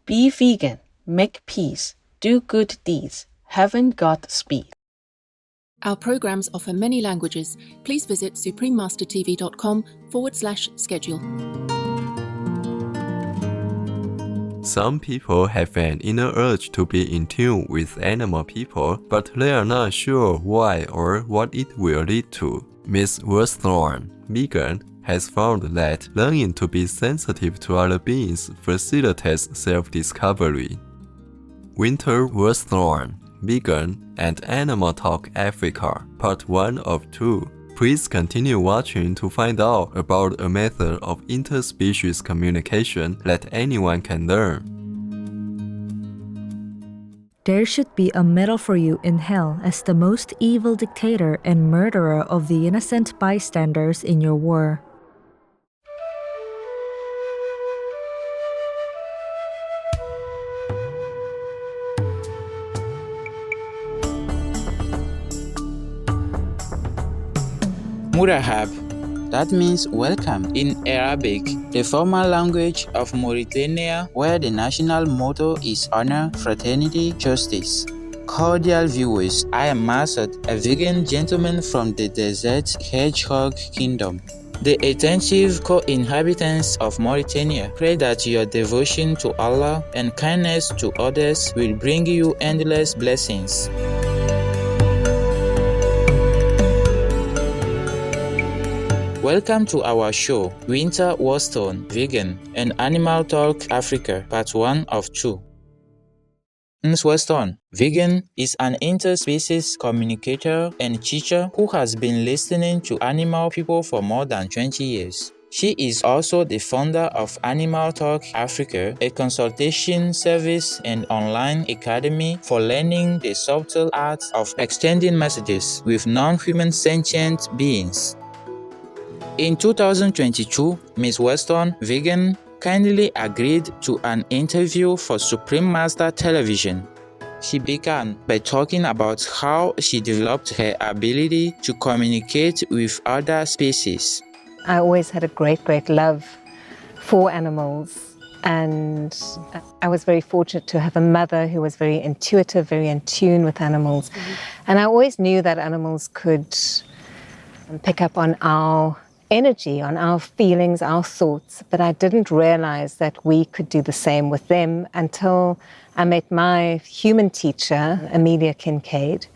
Be vegan, make peace, do good deeds, heaven Godspeed. Our programs offer many languages. Please visit suprememastertv.com/schedule. Some people have an inner urge to be in tune with animal people, but they are not sure why or what it will lead to. Ms. Worsthorne, vegan, has found that learning to be sensitive to other beings facilitates self-discovery. Wynter Worsthorne, vegan, and Animaltalk Africa, Part 1 of 2. Please continue watching to find out about a method of interspecies communication that anyone can learn. There should be a medal for you in hell as the most evil dictator and murderer of the innocent bystanders in your war. Murahab, that means welcome in Arabic, the formal language of Mauritania, where the national motto is honor, fraternity, justice. Cordial viewers, I am Masad, a vegan gentleman from the desert hedgehog kingdom. The attentive co-inhabitants of Mauritania pray that your devotion to Allah and kindness to others will bring you endless blessings. Welcome to our show, Wynter Worsthorne, Vegan, and Animaltalk Africa, Part 1 of 2. Ms. Worsthorne, vegan, is an interspecies communicator and teacher who has been listening to animal people for more than 20 years. She is also the founder of Animaltalk Africa, a consultation service and online academy for learning the subtle art of extending messages with non-human sentient beings. In 2022, Ms. Worsthorne, vegan, kindly agreed to an interview for Supreme Master Television. She began by talking about how she developed her ability to communicate with other species. I always had a great love for animals, and I was very fortunate to have a mother who was very intuitive, very in tune with animals. And I always knew that animals could pick up on our energy, on our feelings, our thoughts, but I didn't realize that we could do the same with them until I met my human teacher, Amelia Kincaid.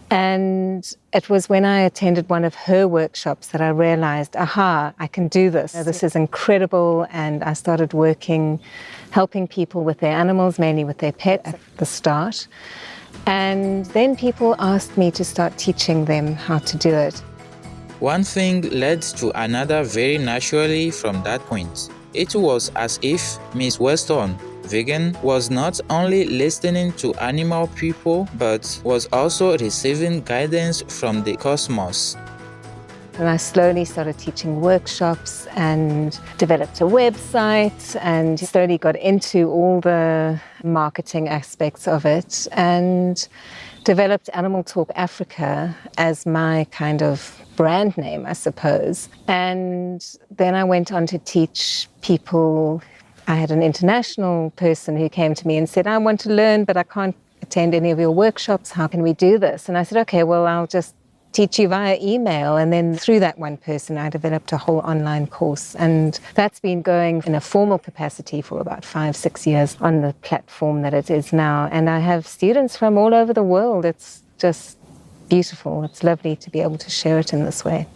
And it was when I attended one of her workshops that I realized, aha, I can do this. This is incredible. And I started working, helping people with their animals, mainly with their pets at the start. And then people asked me to start teaching them how to do it. One thing led to another very naturally from that point. It was as if Ms. Worsthorne, vegan, was not only listening to animal people, but was also receiving guidance from the cosmos. And I slowly started teaching workshops and developed a website and slowly got into all the marketing aspects of it and developed Animaltalk Africa as my kind of brand name, I suppose. And then I went on to teach people. I had an international person who came to me and said, I want to learn, but I can't attend any of your workshops. How can we do this? And I said, okay, well, I'll just teach you via email. And then through that one person, I developed a whole online course. And that's been going in a formal capacity for about 5-6 years on the platform that it is now. And I have students from all over the world. It's just beautiful. It's lovely to be able to share it in this way.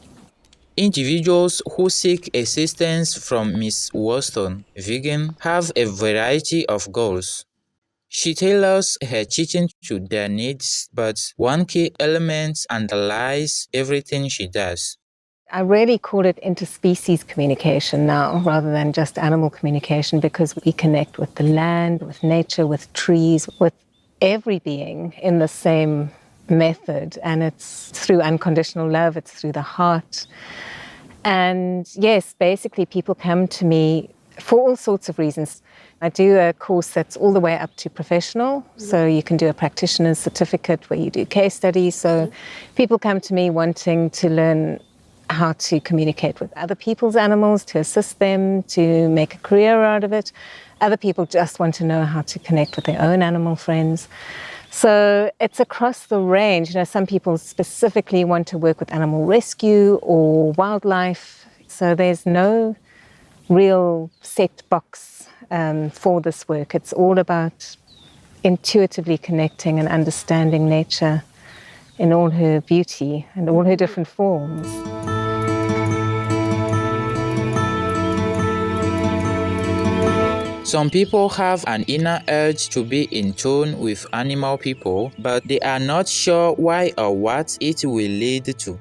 Individuals who seek assistance from Ms. Worsthorne, vegan, have a variety of goals. She tailors her teaching to their needs, but one key element underlies everything she does. I really call it interspecies communication now, rather than just animal communication, because we connect with the land, with nature, with trees, with every being in the same method. And it's through unconditional love, it's through the heart. And yes, basically people come to me for all sorts of reasons. I do a course that's all the way up to professional. So you can do a practitioner's certificate where you do case studies. So people come to me wanting to learn how to communicate with other people's animals, to assist them, to make a career out of it. Other people just want to know how to connect with their own animal friends. So it's across the range. Some people specifically want to work with animal rescue or wildlife. So there's no real set box for this work. It's all about intuitively connecting and understanding nature in all her beauty and all her different forms. Some people have an inner urge to be in tune with animal people, but they are not sure why or what it will lead to.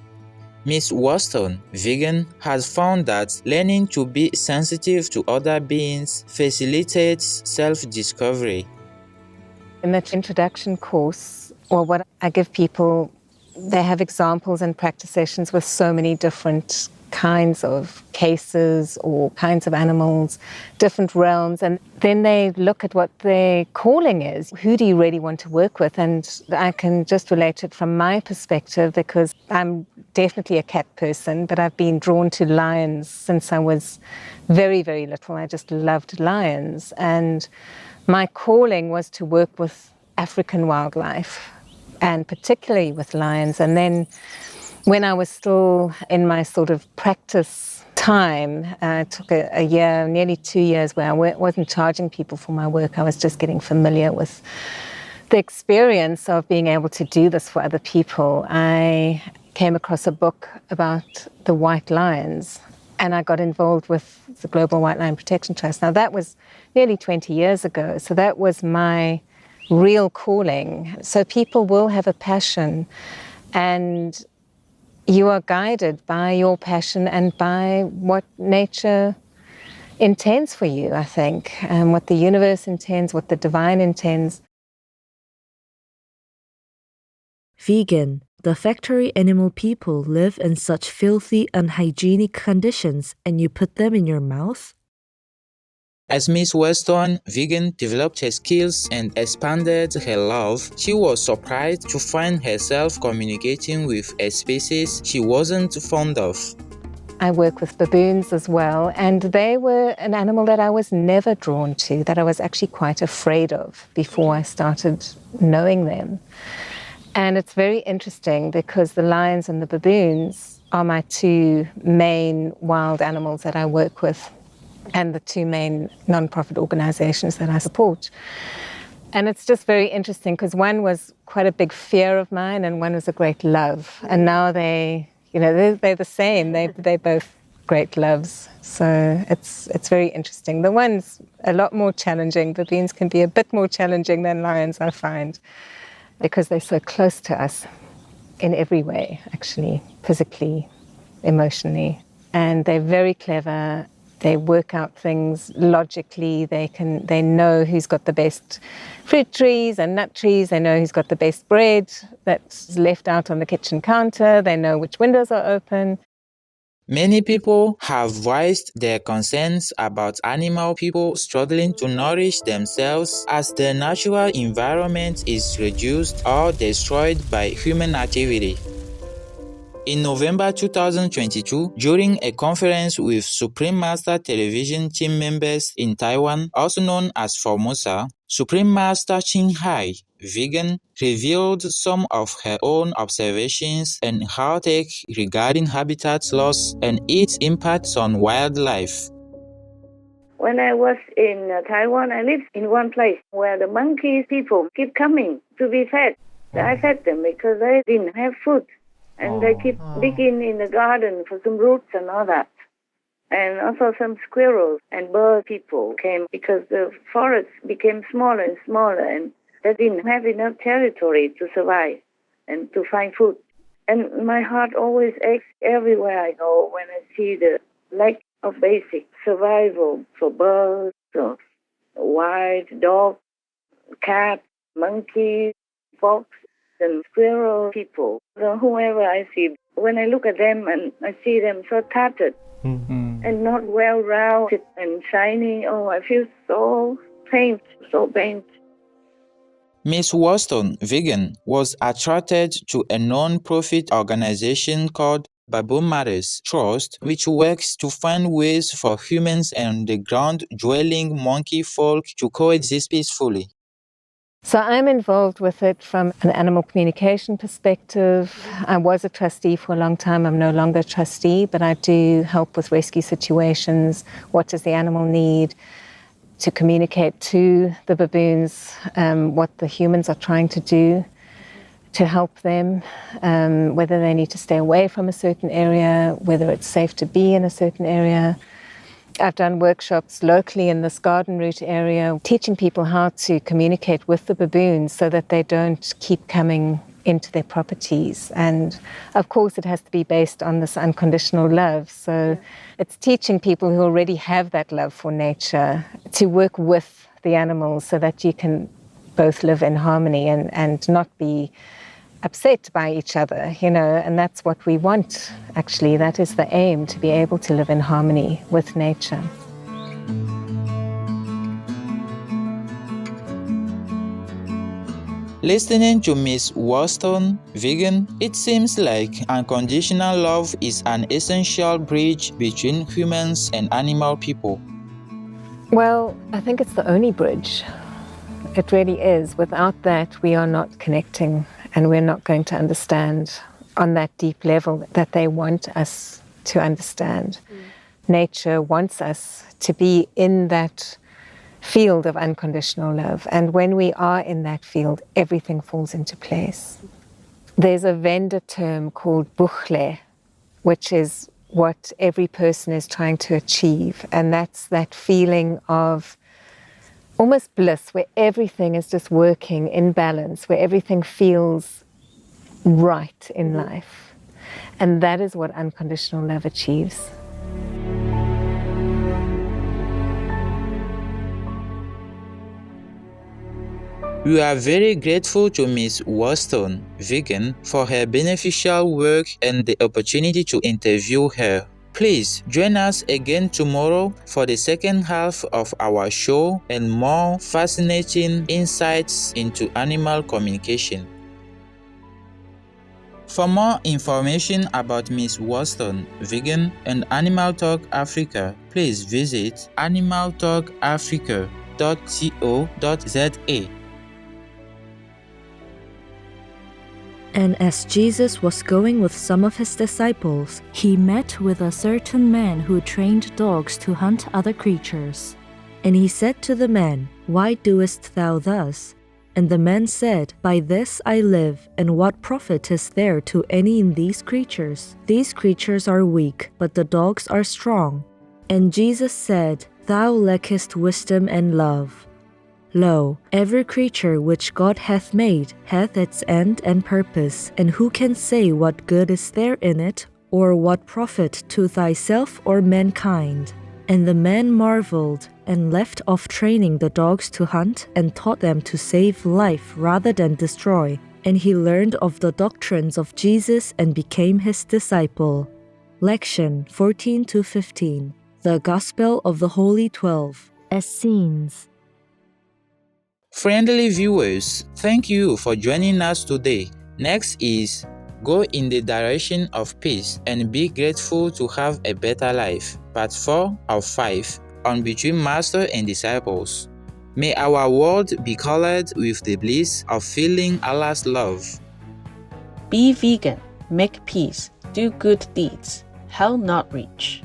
Ms. Worsthorne, vegan, has found that learning to be sensitive to other beings facilitates self-discovery. In that introduction course, or what I give people, they have examples and practice sessions with so many different kinds of cases or kinds of animals, different realms, and then they look at what their calling is. Who do you really want to work with? And I can just relate it from my perspective because I'm definitely a cat person, but I've been drawn to lions since I was very, very little. I just loved lions. And my calling was to work with African wildlife, and particularly with lions. And then when I was still in my sort of practice time, I took a year, nearly 2 years, where I wasn't charging people for my work. I was just getting familiar with the experience of being able to do this for other people. I came across a book about the white lions, and I got involved with the Global White Lion Protection Trust. Now, that was nearly 20 years ago, so that was my real calling. So people will have a passion, and you are guided by your passion and by what nature intends for you, I think, and what the universe intends, what the divine intends. Vegan. The factory animal people live in such filthy, unhygienic conditions, and you put them in your mouth? As Ms. Worsthorne, vegan, developed her skills and expanded her love, she was surprised to find herself communicating with a species she wasn't fond of. I work with baboons as well, and they were an animal that I was never drawn to, that I was actually quite afraid of before I started knowing them. And it's very interesting because the lions and the baboons are my two main wild animals that I work with, and the two main non-profit organizations that I support. And it's just very interesting because one was quite a big fear of mine and one was a great love. And now they're the same. They're both great loves. So it's very interesting. The one's a lot more challenging. Baboons can be a bit more challenging than lions, I find, because they're so close to us in every way, actually, physically, emotionally. And they're very clever. They work out things logically. They know who's got the best fruit trees and nut trees. They know who's got the best bread that's left out on the kitchen counter. They know which windows are open. Many people have voiced their concerns about animal people struggling to nourish themselves as their natural environment is reduced or destroyed by human activity. In November 2022, during a conference with Supreme Master Television team members in Taiwan, also known as Formosa, Supreme Master Chin Hai, vegan, revealed some of her own observations and her take regarding habitat loss and its impacts on wildlife. When I was in Taiwan, I lived in one place where the monkey people keep coming to be fed. I fed them because they didn't have food. And they keep digging in the garden for some roots and all that. And also some squirrels and bird people came because the forest became smaller and smaller and they didn't have enough territory to survive and to find food. And my heart always aches everywhere I go when I see the lack of basic survival for birds, or wild dogs, cats, monkeys, fox, and squirrel people, whoever I see. When I look at them and I see them so tattered and not well-rounded and shiny, I feel so pained, so pained. Ms. Worsthorne, vegan, was attracted to a non-profit organization called Baboon Matters Trust, which works to find ways for humans and the ground-dwelling monkey folk to coexist peacefully. So I'm involved with it from an animal communication perspective. I was a trustee for a long time. I'm no longer a trustee, but I do help with rescue situations. What does the animal need? To communicate to the baboons what the humans are trying to do to help them, whether they need to stay away from a certain area, whether it's safe to be in a certain area. I've done workshops locally in this garden route area, teaching people how to communicate with the baboons so that they don't keep coming into their properties. And of course, it has to be based on this unconditional love. So it's teaching people who already have that love for nature to work with the animals so that you can both live in harmony and not be upset by each other, and that's what we want, actually. That is the aim, to be able to live in harmony with nature. Listening to Ms. Worsthorne, vegan, it seems like unconditional love is an essential bridge between humans and animal people. Well, I think it's the only bridge. It really is. Without that, we are not connecting, and we're not going to understand on that deep level that they want us to understand. Nature wants us to be in that field of unconditional love. And when we are in that field, everything falls into place. There's a Venda term called bukhle, which is what every person is trying to achieve. And that's that feeling of almost bliss, where everything is just working in balance, where everything feels right in life. And that is what unconditional love achieves. We are very grateful to Ms. Worsthorne, vegan, for her beneficial work and the opportunity to interview her. Please join us again tomorrow for the second half of our show and more fascinating insights into animal communication. For more information about Ms. Worsthorne, vegan, and Animaltalk Africa, please visit animaltalkafrica.co.za. And as Jesus was going with some of his disciples, he met with a certain man who trained dogs to hunt other creatures. And he said to the man, "Why doest thou thus?" And the man said, "By this I live, and what profit is there to any in these creatures? These creatures are weak, but the dogs are strong." And Jesus said, "Thou lackest wisdom and love. Lo, every creature which God hath made hath its end and purpose, and who can say what good is there in it, or what profit to thyself or mankind?" And the man marveled, and left off training the dogs to hunt, and taught them to save life rather than destroy. And he learned of the doctrines of Jesus and became his disciple. Lection 14-15. The Gospel of the Holy 12. Essenes. Friendly viewers, thank you for joining us today. Next is Go in the Direction of Peace and Be Grateful to Have a Better Life, Part 4 of 5, on Between Master and Disciples. May our world be colored with the bliss of feeling Allah's love. Be vegan, make peace, do good deeds, hell not reach.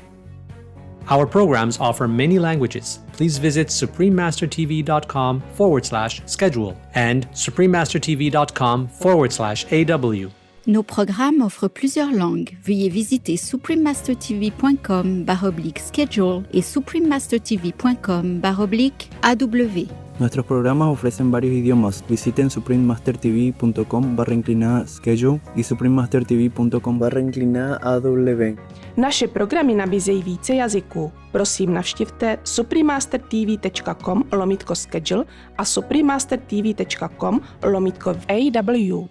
Our programs offer many languages. Please visit suprememastertv.com/schedule and suprememastertv.com/AW. Nos programmes offrent plusieurs langues. Veuillez visiter suprememastertv.com/schedule et suprememastertv.com/AW. Nuestros programas ofrecen varios idiomas. Visiten suprememastertv.com/schedule y suprememastertv.com/AW. Naše programy nabízejí více jazyků. Prosím, navštivte suprememastertv.com/schedule a suprememastertv.com/AW.